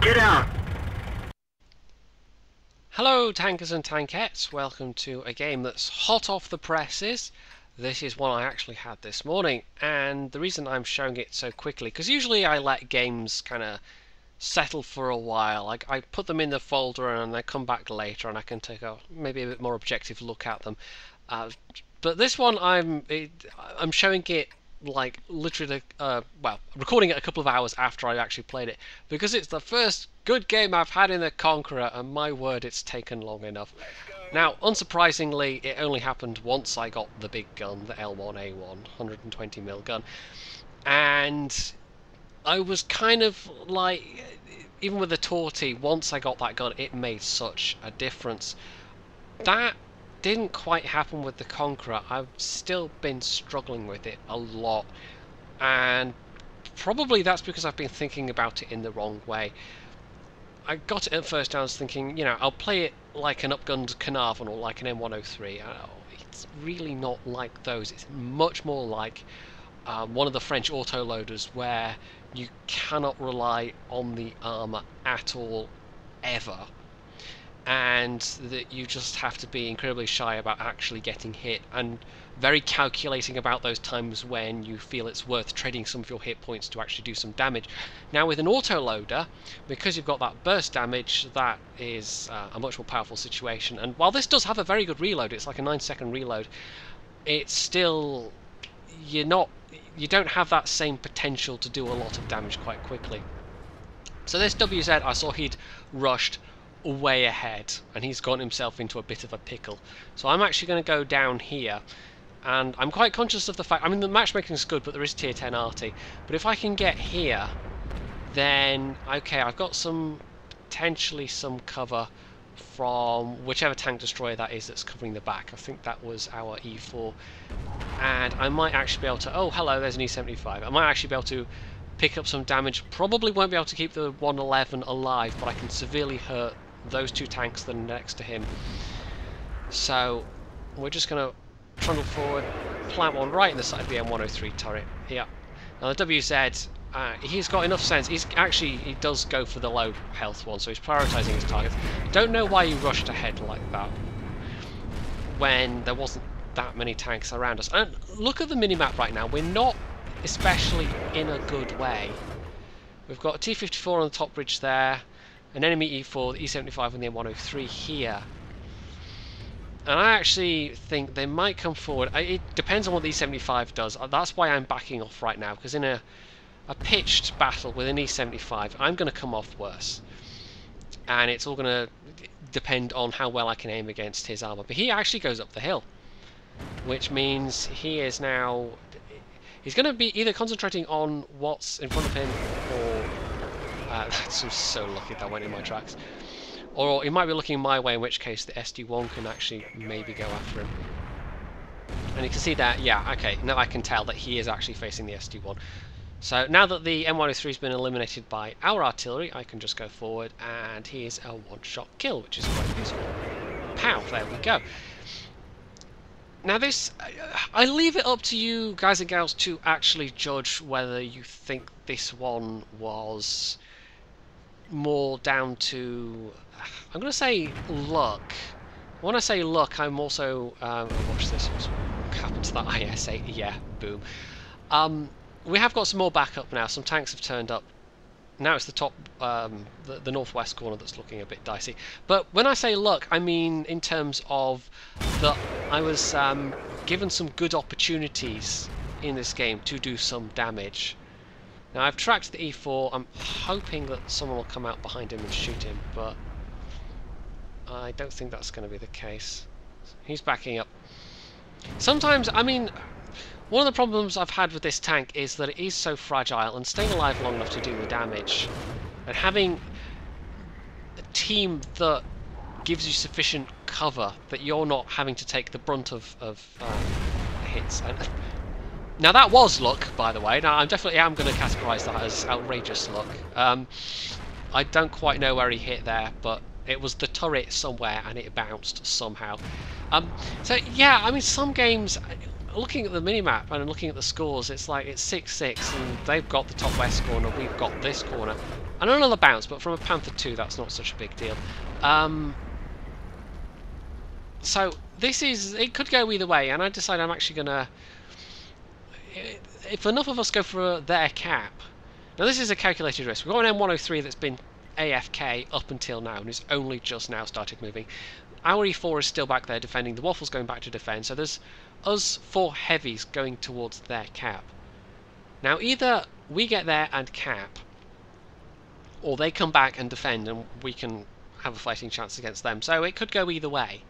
Get out! Hello tankers and tankettes, welcome to a game that's hot off the presses. This is one I actually had this morning, and the reason I'm showing it so quickly, because usually I let games kind of settle for a while. I put them in the folder and I come back later and I can take a maybe a bit more objective look at them. But this one I'm showing it like literally well, recording it a couple of hours after I actually played it, because it's the first good game I've had in the Conqueror, and my word, it's taken long enough. Now, unsurprisingly, it only happened once I got the big gun, the L1A1 120mm gun, and I was kind of like, even with the Torty, once I got that gun, it made such a difference. That didn't quite happen with the Conqueror. I've still been struggling with it a lot, and probably that's because I've been thinking about it in the wrong way. I got it at first, I was thinking, you know, I'll play it like an upgunned Carnarvon or like an M103. It's really not like those. It's much more like one of the French autoloaders, where you cannot rely on the armour at all, ever, and that you just have to be incredibly shy about actually getting hit, and very calculating about those times when you feel it's worth trading some of your hit points to actually do some damage. Now with an autoloader, because you've got that burst damage, that is a much more powerful situation, and while this does have a very good reload, it's like a 9-second reload, it's still, you don't have that same potential to do a lot of damage quite quickly. So this WZ, I saw he'd rushed way ahead, and he's gotten himself into a bit of a pickle. So I'm actually going to go down here, and I'm quite conscious of the fact, I mean, the matchmaking is good, but there is tier 10 arty. But if I can get here, then okay, I've got potentially some cover from whichever tank destroyer that is that's covering the back. I think that was our E4, and I might actually be able to, oh hello, there's an E75. I might actually be able to pick up some damage. Probably won't be able to keep the 111 alive, but I can severely hurt those two tanks that are next to him. So we're just going to trundle forward, plant one right in the side of the M103 turret. Yeah. Now the WZ, he's got enough sense. He does go for the low health one, so he's prioritising his targets. Don't know why he rushed ahead like that when there wasn't that many tanks around us. And look at the minimap right now. We're not especially in a good way. We've got a T-54 on the top bridge there, an enemy E4, the E75 and the M103 here. And I actually think they might come forward. It depends on what the E75 does. That's why I'm backing off right now, because in a pitched battle with an E75, I'm going to come off worse. And it's all going to depend on how well I can aim against his armour. But he actually goes up the hill, which means he is now... He's going to be either concentrating on what's in front of him, or... I'm so lucky that went in my tracks. Or he might be looking my way, in which case the SD1 can actually maybe go after him. And you can see that, yeah, okay, now I can tell that he is actually facing the SD1. So now that the M103 has been eliminated by our artillery, I can just go forward, and he is a one-shot kill, which is quite useful. Pow, there we go. Now this, I leave it up to you guys and gals to actually judge whether you think this one was more down to, I'm going to say luck. When I say luck, I'm also, watch this, what happened to that IS-8, yeah, boom. We have got some more backup now, some tanks have turned up. Now it's the top, the northwest corner that's looking a bit dicey. But when I say luck, I mean in terms of that I was given some good opportunities in this game to do some damage. Now I've tracked the E4, I'm hoping that someone will come out behind him and shoot him, but I don't think that's going to be the case. He's backing up. Sometimes, I mean, one of the problems I've had with this tank is that it is so fragile, and staying alive long enough to do the damage, and having a team that gives you sufficient cover that you're not having to take the brunt of hits. And now that was luck, by the way. Now I definitely am going to categorise that as outrageous luck. I don't quite know where he hit there, but it was the turret somewhere and it bounced somehow. So yeah, I mean, some games, looking at the minimap and looking at the scores, it's like it's 6-6 and they've got the top west corner, we've got this corner. And another bounce, but from a Panther 2, that's not such a big deal. So this is, it could go either way, and I decided I'm actually gonna, if enough of us go for their cap. Now this is a calculated risk. We've got an M103 that's been AFK up until now, and it's only just now started moving. Our E4 is still back there defending, the Waffle's going back to defend, so there's us 4 heavies going towards their cap. Now either we get there and cap, or they come back and defend and we can have a fighting chance against them. So it could go either way.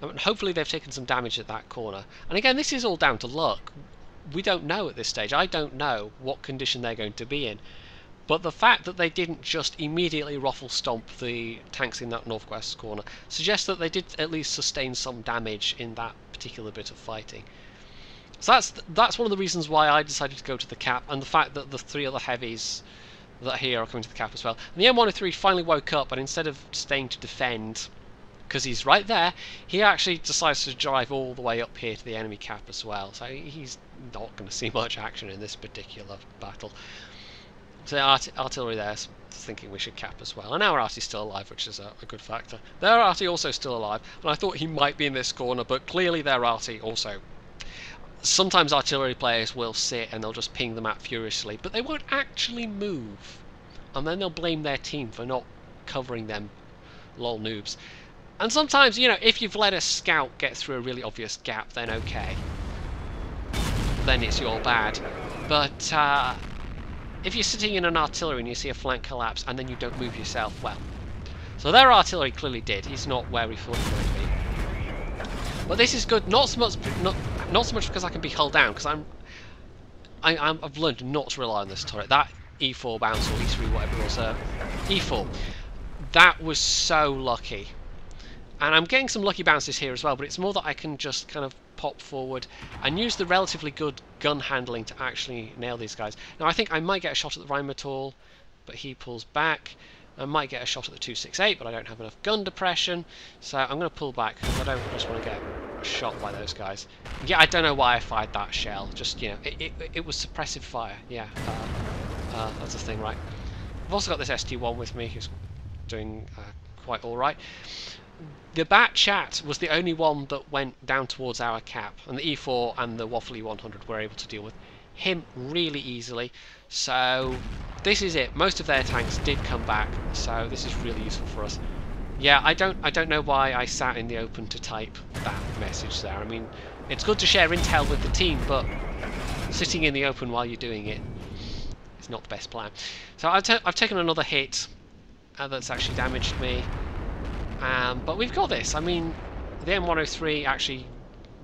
I mean, hopefully they've taken some damage at that corner. And again, this is all down to luck. We don't know at this stage. I don't know what condition they're going to be in. But the fact that they didn't just immediately ruffle stomp the tanks in that northwest corner suggests that they did at least sustain some damage in that particular bit of fighting. So that's one of the reasons why I decided to go to the cap, and the fact that the 3 other heavies that here are coming to the cap as well. And the M103 finally woke up, and instead of staying to defend, because he's right there, he actually decides to drive all the way up here to the enemy cap as well. So he's not going to see much action in this particular battle. So artillery there's thinking we should cap as well. And our arty's still alive, which is a good factor. Their arty also still alive, and I thought he might be in this corner, but clearly their arty also. Sometimes artillery players will sit and they'll just ping the map furiously, but they won't actually move. And then they'll blame their team for not covering them. Lol noobs. And sometimes, you know, if you've let a scout get through a really obvious gap, then okay. Then it's your bad. But if you're sitting in an artillery and you see a flank collapse and then you don't move yourself, well. So their artillery clearly did. He's not where we thought he might be. But this is good, not so much because I can be hulled down, because I've learned not to rely on this turret. That E4 bounce, or E3, whatever it was, E4, that was so lucky. And I'm getting some lucky bounces here as well, but it's more that I can just kind of pop forward and use the relatively good gun handling to actually nail these guys. Now I think I might get a shot at the Rheinmetall, but he pulls back. I might get a shot at the 268, but I don't have enough gun depression, so I'm going to pull back because I don't just want to get shot by those guys. Yeah, I don't know why I fired that shell. Just, you know, it was suppressive fire. Yeah, that's the thing, right? I've also got this ST1 with me, who's doing quite all right. The Bat Chat was the only one that went down towards our cap, and the E4 and the Waffly 100 were able to deal with him really easily. So this is it. Most of their tanks did come back, so this is really useful for us. Yeah, I don't know why I sat in the open to type that message there. I mean, it's good to share intel with the team, but sitting in the open while you're doing it is not the best plan. So I've taken another hit that's actually damaged me, but we've got this. I mean, the M103 actually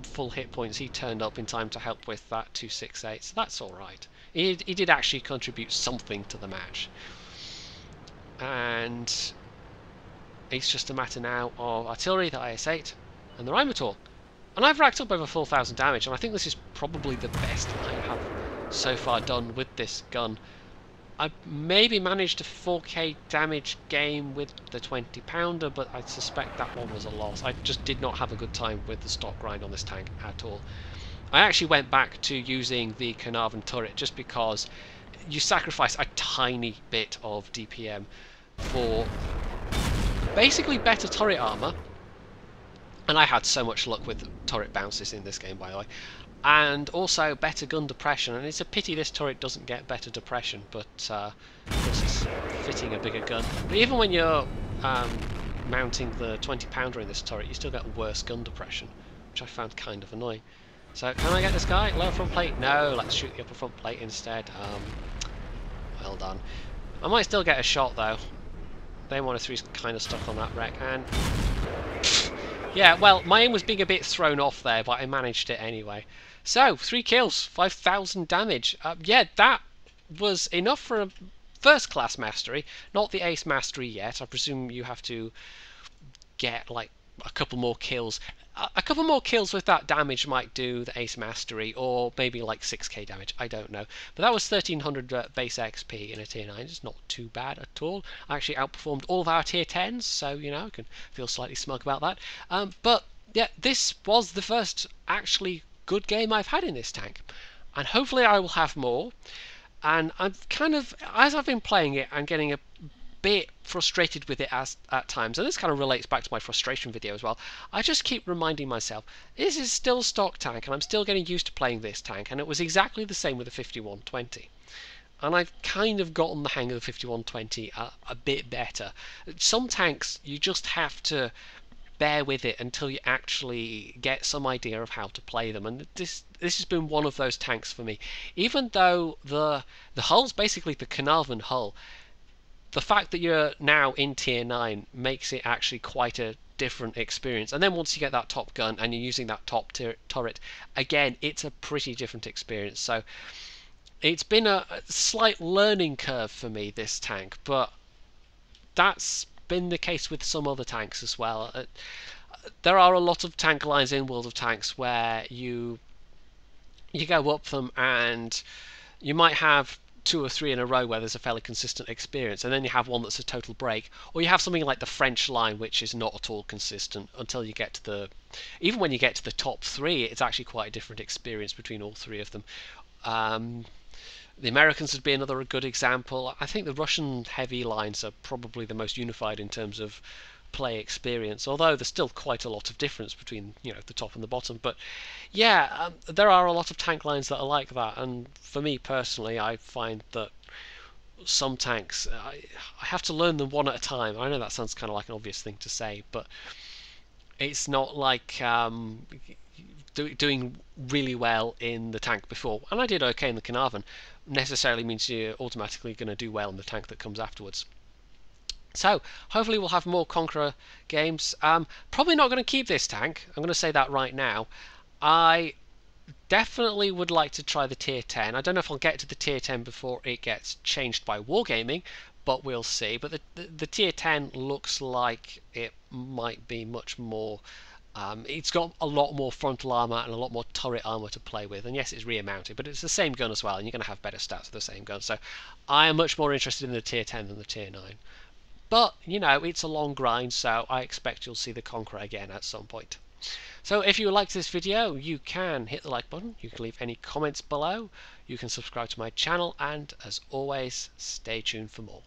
full hit points. He turned up in time to help with that 268, so that's all right. He did actually contribute something to the match, and it's just a matter now of artillery, the IS-8, and the Rheinmetall. And I've racked up over 4,000 damage, and I think this is probably the best I have so far done with this gun. I maybe managed a 4k damage game with the 20 pounder, but I suspect that one was a loss. I just did not have a good time with the stock grind on this tank at all. I actually went back to using the Carnarvon turret just because you sacrifice a tiny bit of DPM for basically better turret armor, and I had so much luck with turret bounces in this game, by the way, and also better gun depression. And it's a pity this turret doesn't get better depression, but of course it's fitting a bigger gun. But even when you're mounting the 20 pounder in this turret, you still get worse gun depression, which I found kind of annoying. So can I get this guy? Lower front plate? No, let's shoot the upper front plate instead. Well done. I might still get a shot though. The M103's kind of stuck on that wreck, and yeah, well, my aim was being a bit thrown off there, but I managed it anyway. So, 3 kills, 5,000 damage. Yeah, that was enough for a first-class mastery. Not the ace mastery yet. I presume you have to get, like, a couple more kills. A couple more kills with that damage might do the ace mastery, or maybe like 6k damage, I don't know. But that was 1300 base XP in a tier 9, it's not too bad at all. I actually outperformed all of our tier 10s, so, you know, I can feel slightly smug about that. But, yeah, this was the first actually good game I've had in this tank. And hopefully I will have more. And I'm kind of, as I've been playing it, I'm getting a bit frustrated with it at times, and this kind of relates back to my frustration video as well. I just keep reminding myself, this is still stock tank, and I'm still getting used to playing this tank, and it was exactly the same with the 5120. And I've kind of gotten the hang of the 5120 a bit better. Some tanks, you just have to bear with it until you actually get some idea of how to play them, and this has been one of those tanks for me. Even though the hull's basically the Carnarvon hull, the fact that you're now in tier 9 makes it actually quite a different experience. And then once you get that top gun and you're using that top turret, again, it's a pretty different experience. So it's been a slight learning curve for me, this tank, but that's been the case with some other tanks as well. There are a lot of tank lines in World of Tanks where you go up them and you might have 2 or 3 in a row where there's a fairly consistent experience, and then you have one that's a total break, or you have something like the French line, which is not at all consistent until you get to the, even when you get to the top 3, it's actually quite a different experience between all 3 of them. The Americans would be another good example. I think the Russian heavy lines are probably the most unified in terms of play experience, although there's still quite a lot of difference between, you know, the top and the bottom. But yeah, there are a lot of tank lines that are like that, and for me personally, I find that some tanks, I have to learn them one at a time. I know that sounds kind of like an obvious thing to say, but it's not like doing really well in the tank before, and I did okay in the Carnarvon, necessarily means you're automatically going to do well in the tank that comes afterwards. So hopefully we'll have more Conqueror games. Probably not going to keep this tank, I'm going to say that right now. I definitely would like to try the tier 10. I don't know if I'll get to the tier 10 before it gets changed by Wargaming, but we'll see. But the tier 10 looks like it might be much more, it's got a lot more frontal armor and a lot more turret armor to play with, and yes, it's rear mounted, but it's the same gun as well, and you're going to have better stats with the same gun. So I am much more interested in the tier 10 than the tier 9. But, you know, it's a long grind, so I expect you'll see the Conqueror again at some point. So if you liked this video, you can hit the like button, you can leave any comments below, you can subscribe to my channel, and as always, stay tuned for more.